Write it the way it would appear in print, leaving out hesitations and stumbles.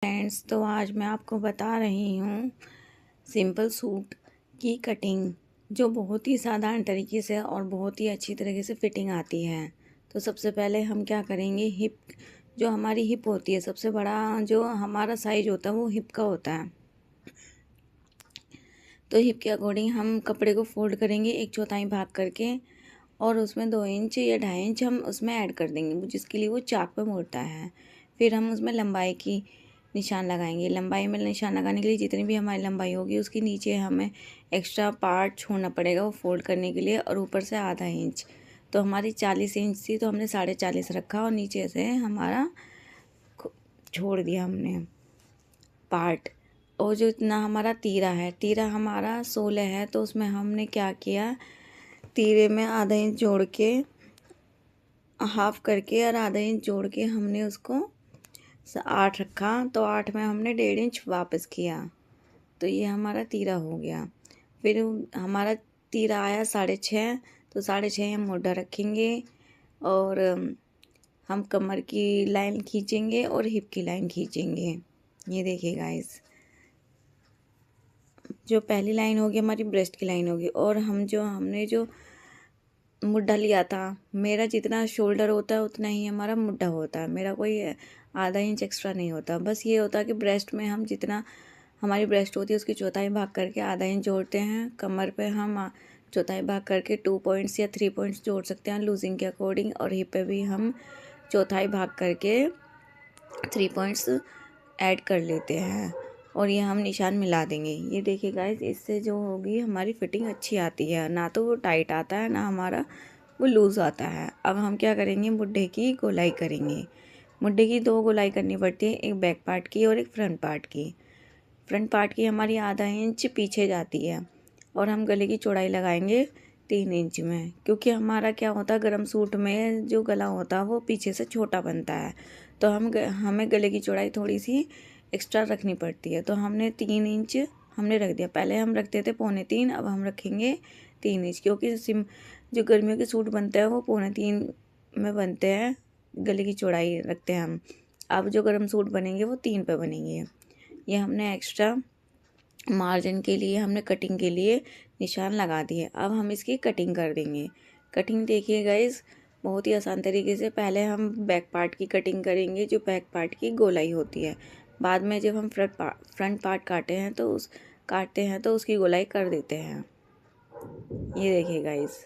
Friends, तो आज मैं आपको बता रही हूँ सिंपल सूट की कटिंग, जो बहुत ही साधारण तरीके से और बहुत ही अच्छी तरीके से फिटिंग आती है। तो सबसे पहले हम क्या करेंगे, हिप, जो हमारी हिप होती है, सबसे बड़ा जो हमारा साइज होता है वो हिप का होता है। तो हिप के अकॉर्डिंग हम कपड़े को फोल्ड करेंगे 1/4 भाग करके, और उसमें 2 इंच या 2.5 इंच हम उसमें ऐड कर देंगे, जिसके लिए वो चाक पे मुड़ता है। फिर हम उसमें लंबाई की निशान लगाएंगे। लंबाई में निशान लगाने के लिए जितनी भी हमारी लंबाई होगी उसके नीचे हमें एक्स्ट्रा पार्ट छोड़ना पड़ेगा वो फोल्ड करने के लिए, और ऊपर से ½ इंच। तो हमारी 40 इंच थी तो हमने 40.5 रखा, और नीचे से हमारा छोड़ दिया हमने पार्ट। और जो इतना हमारा तीरा हमारा 16 है, तो उसमें हमने क्या किया, तीरे में ½ इंच जोड़ के, हाफ करके और ½ इंच जोड़ के हमने उसको 8 रखा। तो 8 में हमने 1.5 इंच वापस किया, तो ये हमारा तीरा हो गया। फिर हमारा तीरा आया 6.5, तो 6.5 हम मोटा रखेंगे, और हम कमर की लाइन खींचेंगे और हिप की लाइन खींचेंगे। ये देखिए गाइस, जो पहली लाइन होगी हमारी ब्रेस्ट की लाइन होगी, और हमने जो मुड्ढा लिया था, मेरा जितना शोल्डर होता है उतना ही हमारा मुड्ढा होता है, मेरा कोई ½ इंच एक्स्ट्रा नहीं होता। बस ये होता है कि ब्रेस्ट में हम जितना हमारी ब्रेस्ट होती है उसकी 1/4 भाग करके ½ इंच जोड़ते हैं। कमर पे हम 1/4 भाग करके 2 पॉइंट्स या 3 पॉइंट्स जोड़ सकते हैं लूजिंग के अकॉर्डिंग, और हिप पे भी हम 1/4 भाग करके 3 पॉइंट्स ऐड कर लेते हैं, और ये हम निशान मिला देंगे। ये देखिए गाइस, इससे जो होगी हमारी फिटिंग अच्छी आती है, ना तो वो टाइट आता है ना हमारा वो लूज़ आता है। अब हम क्या करेंगे, मुड्ढे की गोलाई करेंगे। मुड्ढे की 2 गोलाई करनी पड़ती है, एक बैक पार्ट की और एक फ्रंट पार्ट की। फ्रंट पार्ट की हमारी ½ इंच पीछे जाती है, और हम गले की चौड़ाई लगाएंगे 3 इंच में, क्योंकि हमारा क्या होता है, गरम सूट में जो गला होता है वो पीछे से छोटा बनता है, तो हमें गले की चौड़ाई थोड़ी सी एक्स्ट्रा रखनी पड़ती है। तो हमने 3 इंच हमने रख दिया। पहले हम रखते थे 2.25, अब हम रखेंगे 3 इंच, क्योंकि जो गर्मियों के सूट बनते हैं वो 2.25 में बनते हैं, गले की चौड़ाई रखते हैं हम। अब जो गर्म सूट बनेंगे वो 3 पे बनेंगे। ये हमने एक्स्ट्रा मार्जिन के लिए, हमने कटिंग के लिए निशान लगा दिए। अब हम इसकी कटिंग कर देंगे। कटिंग देखिए गाइस, बहुत ही आसान तरीके से। पहले हम बैक पार्ट की कटिंग करेंगे, जो बैक पार्ट की गोलाई होती है। बाद में जब हम फ्रंट पार्ट काटते हैं तो उसकी गोलाई कर देते हैं। ये देखिए गाइस।